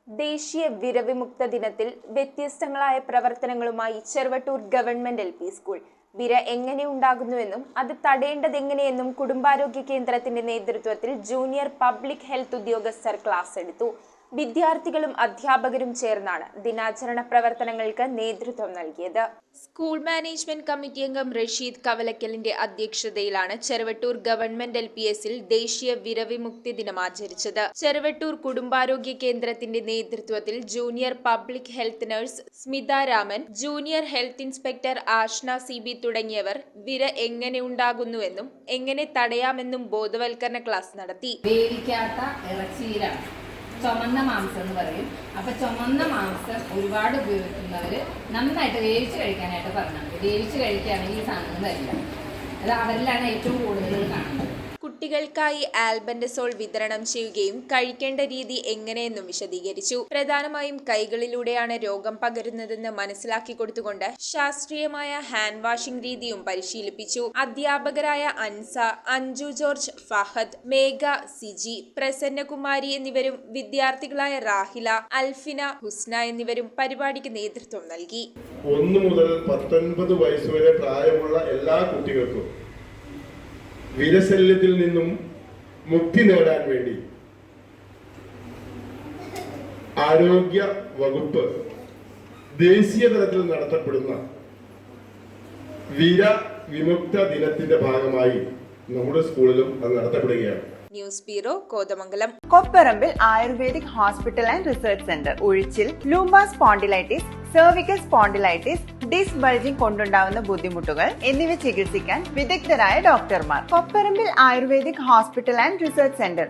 ദേശീയ വിരവിമുക്ത ദിനത്തിൽ വ്യത്യസ്തങ്ങളായ പ്രവർത്തനങ്ങളുമായി ചെറുവട്ടൂർ ഗവൺമെന്റ് LP സ്കൂൾ വിര എങ്ങനെ ഉണ്ടാകുന്നുവെന്നും അത് തടയേണ്ടതെങ്ങനെയെന്നും കുടുംബാരോഗ്യ കേന്ദ്രത്തിന്റെ നേതൃത്വത്തിൽ ജൂനിയർ പബ്ലിക് ഹെൽത്ത് ഉദ്യോഗസ്ഥർ ക്ലാസ് എടുത്തു. വിദ്യാർത്ഥികളും അധ്യാപകരും ചേർന്നാണ് ദിനാചരണ പ്രവർത്തനങ്ങൾക്ക് നേതൃത്വം നൽകിയത്. സ്കൂൾ മാനേജ്മെന്റ് കമ്മിറ്റി അംഗം റഷീദ് കവലക്കലിന്റെ അധ്യക്ഷതയിലാണ് ചെറുവട്ടൂർ ഗവൺമെന്റ് LPSൽ ദേശീയ വിരവിമുക്തി ദിനം ആചരിച്ചത്. ചെറുവട്ടൂർ കുടുംബാരോഗ്യ കേന്ദ്രത്തിന്റെ നേതൃത്വത്തിൽ junior public health nurse Smitha Raman, junior health inspector Ashna CB തുടങ്ങിയവർ വിര എങ്ങനെ ഉണ്ടാകുന്നുവെന്നും എങ്ങനെ തടയാമെന്നും ബോധവൽക്കരണ ക്ലാസ് നടത്തി. ചുമന്ന മാംസം എന്ന് പറയും. അപ്പൊ ചുമന്ന മാംസം ഒരുപാട് ഉപയോഗിക്കുന്നവര് നന്നായിട്ട് വേവിച്ച് കഴിക്കാനായിട്ട് പറഞ്ഞത്. വേവിച്ച് കഴിക്കുകയാണെങ്കിൽ ഈ സാധനം വരില്ല. അത് അവരിലാണ് ഏറ്റവും കൂടുതൽ കാണുന്നത്. കുട്ടികൾക്കായി ആൽബൻഡസോൾ വിതരണം ചെയ്യുകയും കഴിക്കേണ്ട രീതി എങ്ങനെയെന്നും വിശദീകരിച്ചു. പ്രധാനമായും കൈകളിലൂടെയാണ് രോഗം പകരുന്നതെന്ന് മനസ്സിലാക്കി കൊടുത്തുകൊണ്ട് ശാസ്ത്രീയമായ ഹാൻഡ് വാഷിംഗ് രീതിയും പരിശീലിപ്പിച്ചു. അധ്യാപകരായ അൻസ, അഞ്ജു ജോർജ്, ഫഹദ്, മേഘ, സിജി, പ്രസന്നകുമാരി എന്നിവരും വിദ്യാർത്ഥികളായ റാഹില, അൽഫിന, ഹുസ്ന എന്നിവരും പരിപാടിക്ക് നേതൃത്വം നൽകി. 1 മുതൽ 19 വയസ്സുവരെ പ്രായമുള്ള എല്ലാ കുട്ടികൾക്കും വിരശല്യത്തിൽ നിന്നും മുക്തി നേടാൻ വേണ്ടി ആരോഗ്യ വകുപ്പ് ദേശീയ തലത്തിൽ നടത്തപ്പെടുന്ന വിര വിമുക്ത ദിനത്തിന്റെ ഭാഗമായി നമ്മുടെ സ്കൂളിലും അത് നടത്തപ്പെടുകയാണ്. News bureau, Kothamangalam. Kopparambil ayurvedic hospital and research centre. ഉഴിച്ചിൽ, lumbar spondylitis, cervical spondylitis, disc bulging കൊണ്ടുണ്ടാവുന്ന ബുദ്ധിമുട്ടുകൾ എന്നിവ ചികിത്സിക്കാൻ വിദഗ്ധരായ ഡോക്ടർമാർ. Kopparambil ayurvedic hospital and research centre.